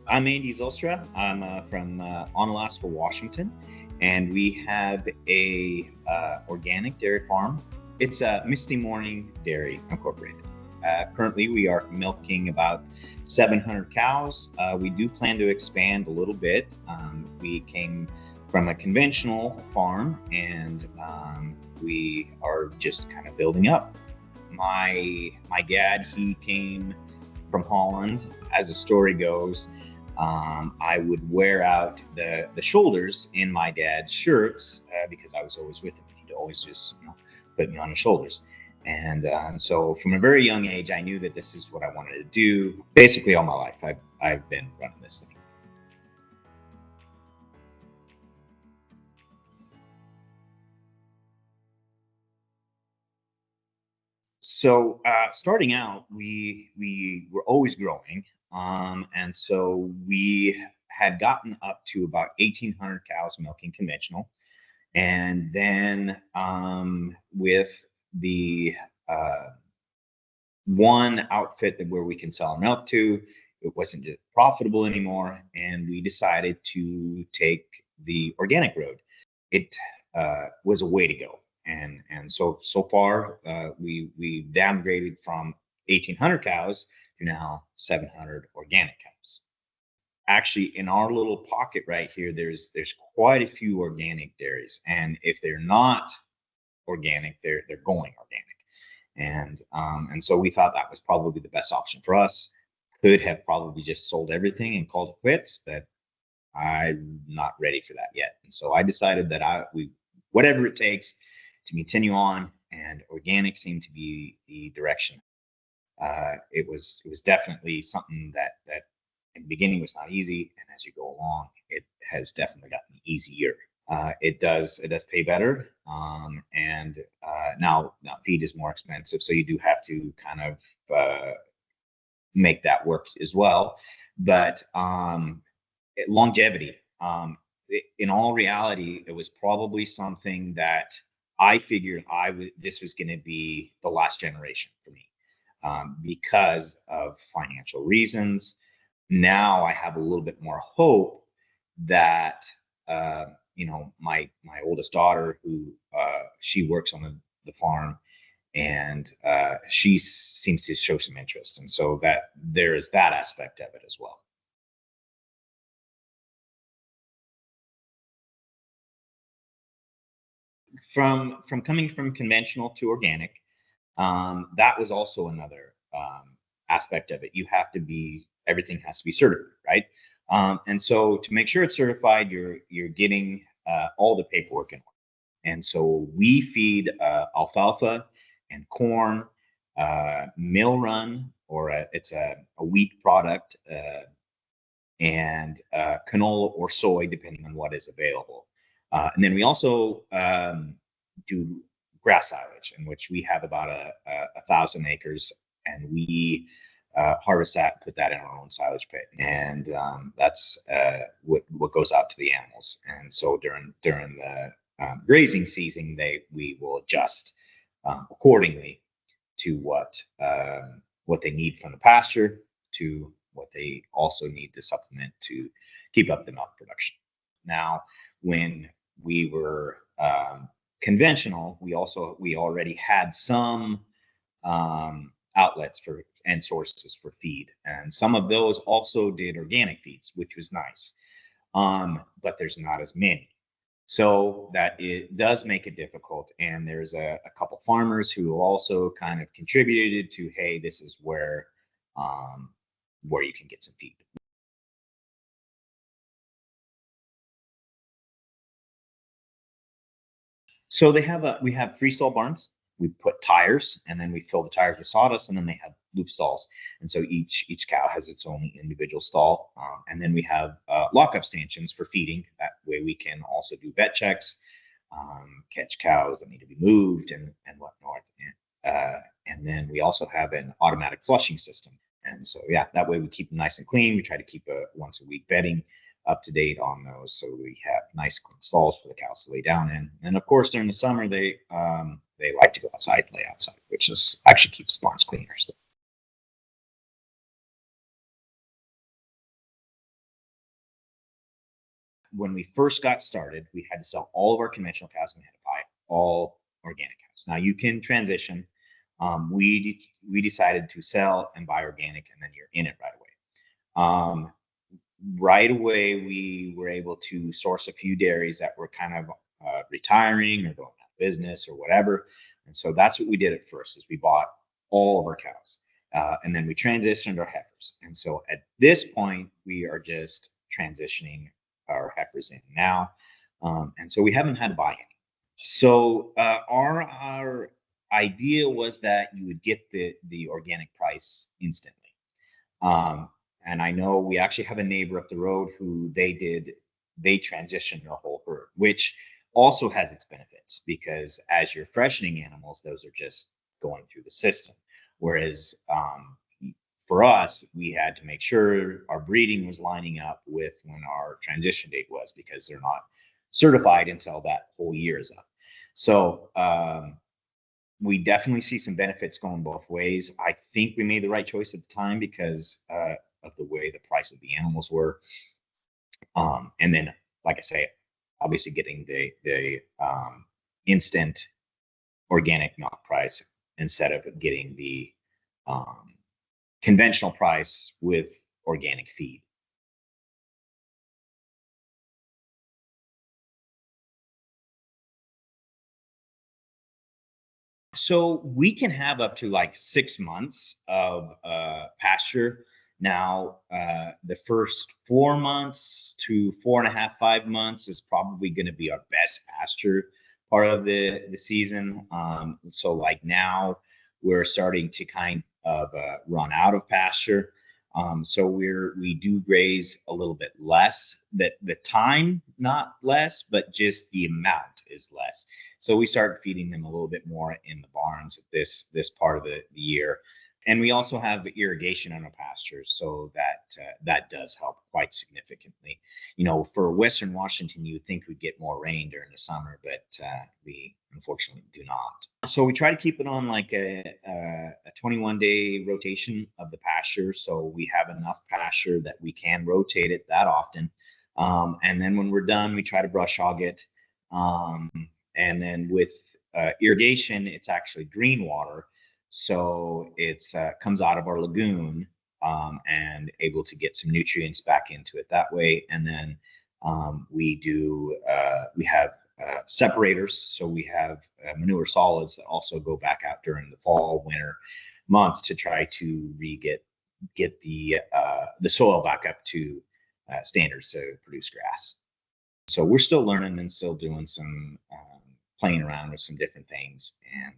I'm Andries Zylstra. I'm from Onalaska, Washington, and we have a organic dairy farm. It's Misty Morning Dairy Incorporated. Currently, we are milking about 700 cows. We do plan to expand a little bit. We came from a conventional farm, and we are just kind of building up. My dad, he came from Holland. As the story goes, I would wear out the shoulders in my dad's shirts because I was always with him. He'd always just put me on his shoulders. And so from a very young age, I knew that this is what I wanted to do. Basically, all my life, I've been running this thing. So starting out, we were always growing, and so we had gotten up to about 1,800 cows milking conventional, and then with the uh, one outfit that where we can sell our milk to, it wasn't just profitable anymore, and we decided to take the organic road. It was a way to go, and so far we downgraded from 1,800 cows to now 700 organic cows. Actually, in our little pocket right here, there's quite a few organic dairies, and if they're not organic, they're going organic. And so we thought that was probably the best option for us. Could have probably just sold everything and called it quits, but I'm not ready for that yet. And so I decided that we whatever it takes to continue on, and organic seemed to be the direction. It was definitely something that in the beginning was not easy, and as you go along, it has definitely gotten easier. It does pay better, and now feed is more expensive, so you do have to kind of make that work as well. But longevity, in all reality, it was probably something that I figured this was going to be the last generation for me, because of financial reasons. Now I have a little bit more hope that my oldest daughter, who she works on the farm, and she seems to show some interest, and so that there is that aspect of it as well. From coming from conventional to organic, that was also another aspect of it. You have to be Everything has to be certified, right? And so to make sure it's certified, you're getting all the paperwork in order. And so we feed alfalfa and corn, mill run, or it's a wheat product, and canola or soy, depending on what is available. And then we also do grass silage, in which we have about a thousand acres, and we harvest that, and put that in our own silage pit, and that's what goes out to the animals. And so during the grazing season, we will adjust accordingly to what they need from the pasture, to what they also need to supplement to keep up the milk production. Now, when we were conventional, we already had some outlets for and sources for feed, and some of those also did organic feeds, which was nice. But there's not as many, so that it does make it difficult. And there's a couple farmers who also kind of contributed to, hey, this is where you can get some feed. So we have freestall barns. We put tires, and then we fill the tires with sawdust, and then they have loop stalls. And so each cow has its own individual stall. And then we have lockup stanchions for feeding. That way we can also do vet checks, catch cows that need to be moved, and whatnot. And then we also have an automatic flushing system. And so, yeah, that way we keep them nice and clean. We try to keep a once a week bedding up to date on those, so we have nice clean stalls for the cows to lay down in. And of course, during the summer, they like to go outside, lay outside, which is actually keeps barns cleaner. So When we first got started, we had to sell all of our conventional cows and we had to buy all organic cows. Now you can transition. We decided to sell and buy organic, and then you're in it right away. Right away, we were able to source a few dairies that were kind of retiring or going out of business or whatever. And so that's what we did at first, is we bought all of our cows. And then we transitioned our heifers. And so at this point, we are just transitioning our heifers in now. And so we haven't had to buy any. So our idea was that you would get the organic price instantly. And I know we actually have a neighbor up the road who they transitioned their whole herd, which also has its benefits, because as you're freshening animals, those are just going through the system. Whereas for us, we had to make sure our breeding was lining up with when our transition date was, because they're not certified until that whole year is up. So we definitely see some benefits going both ways. I think we made the right choice at the time because of the way the price of the animals were. And then, like I say, obviously getting the instant organic milk price instead of getting the conventional price with organic feed. So we can have up to like 6 months of pasture. Now, the first 4 months to 4.5, 5 months is probably going to be our best pasture part of the season. So like now we're starting to kind of run out of pasture. So we do graze a little bit less. That the time not less, but just the amount is less. So we start feeding them a little bit more in the barns at this part of the year. And we also have irrigation on our pastures, so that does help quite significantly. You know, for Western Washington, you would think we'd get more rain during the summer, but we unfortunately do not. So we try to keep it on like a 21-day rotation of the pasture, so we have enough pasture that we can rotate it that often. And then when we're done, we try to brush hog it. And then with irrigation, it's actually green water. So it's comes out of our lagoon and able to get some nutrients back into it that way. And then we have separators. So we have manure solids that also go back out during the fall, winter months to try to get the soil back up to standards to produce grass. So we're still learning and still doing some playing around with some different things, and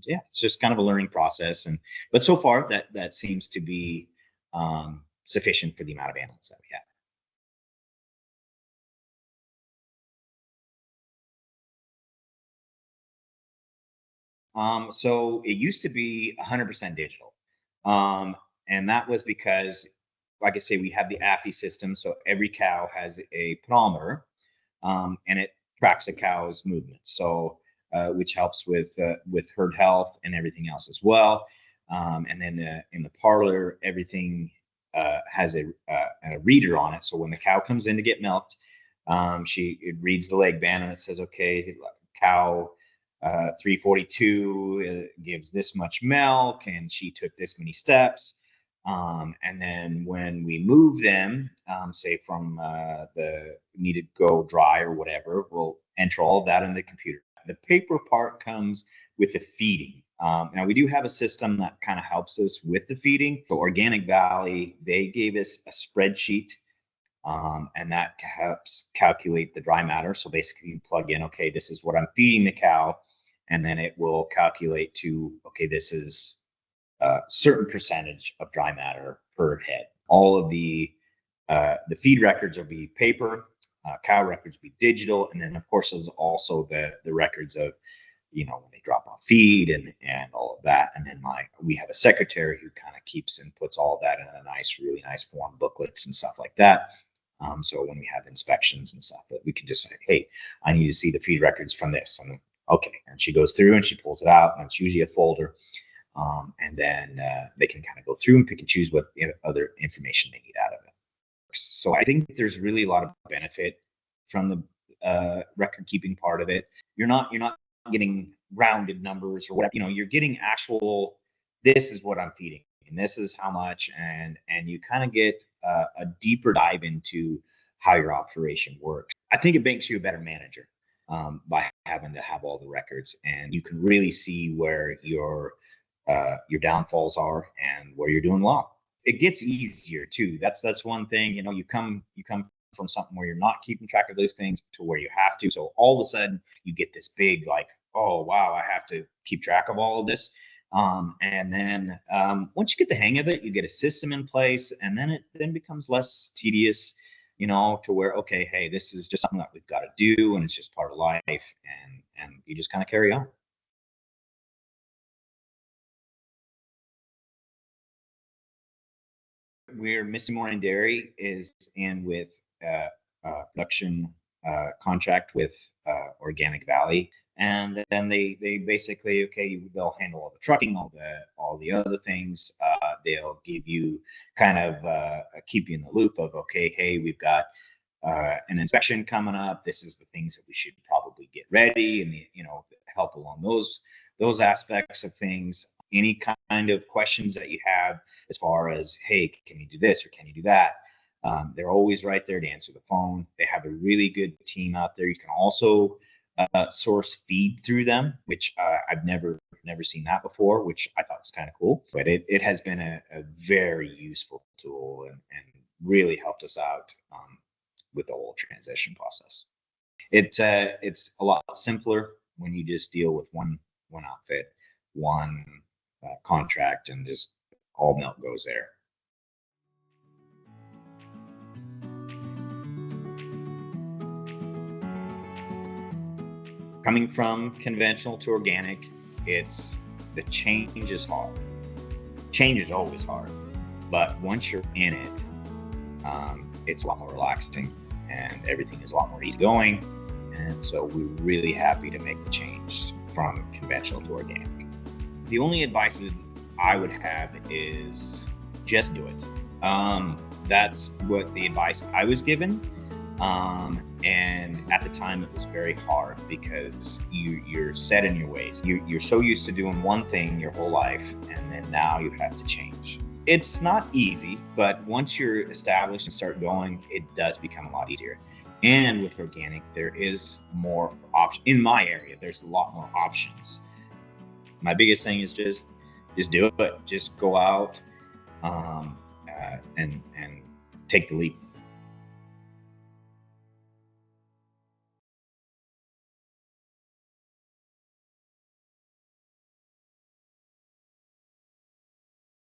yeah, it's just kind of a learning process. But so far that seems to be sufficient for the amount of animals that we have. So it used to be 100% digital, and that was because, like I say, we have the AFI system, so every cow has a pedometer, and it tracks a cow's movements. So which helps with herd health and everything else as well. And then in the parlor, everything has a reader on it. So when the cow comes in to get milked, it reads the leg band and it says, okay, cow 342 gives this much milk and she took this many steps. And then when we move them, say from the needed go dry or whatever, we'll enter all of that in the computer. The paper part comes with the feeding. Now we do have a system that kind of helps us with the feeding. So Organic Valley, they gave us a spreadsheet, and that helps calculate the dry matter. So basically you plug in, okay, this is what I'm feeding the cow. And then it will calculate to, okay, this is a certain percentage of dry matter per head. All of the feed records will be paper, cow records will be digital, and then of course there's also the records of, you know, when they drop off feed and all of that. And then we have a secretary who kind of keeps and puts all of that in a nice, really nice form booklets and stuff like that. So when we have inspections and stuff, that we can just say, hey, I need to see the feed records from this, and okay, and she goes through and she pulls it out, and it's usually a folder. And then they can kind of go through and pick and choose what other information they need out of it. So I think there's really a lot of benefit the record keeping part of it. You're not getting rounded numbers or whatever. You're getting actual. This is what I'm feeding, and this is how much, and you kind of get a deeper dive into how your operation works. I think it makes you a better manager by having to have all the records, and you can really see where your downfalls are and where you're doing well. It gets easier too. That's one thing. You come from something where you're not keeping track of those things to where you have to. So all of a sudden you get this big like, oh wow, I have to keep track of all of this. And then once you get the hang of it, you get a system in place, and then it then becomes less tedious, to where, okay, hey, this is just something that we've got to do, and it's just part of life, and you just kind of carry on. Where Misty Morning Dairy is in with production contract with Organic Valley, and then they basically, okay, they'll handle all the trucking, all the other things. They'll give you kind of keep you in the loop of, okay, hey, we've got an inspection coming up. This is the things that we should probably get ready, and help along those aspects of things. Any kind of questions that you have as far as, hey, can you do this or can you do that? They're always right there to answer the phone. They have a really good team out there. You can also source feed through them, which I've never seen that before, which I thought was kind of cool. But it has been a very useful tool, and really helped us out with the whole transition process. It's a lot simpler when you just deal with one outfit, one contract, and just all milk goes there. Coming from conventional to organic, the change is hard. Change is always hard, but once you're in it, it's a lot more relaxing, and everything is a lot more easygoing. And so we're really happy to make the change from conventional to organic. The only advice that I would have is just do it. That's what the advice I was given. And at the time it was very hard, because you're set in your ways. You're so used to doing one thing your whole life, and then now you have to change. It's not easy, but once you're established and start going, it does become a lot easier. And with organic, there is more options. In my area, there's a lot more options. My biggest thing is just do it. Just go out and take the leap.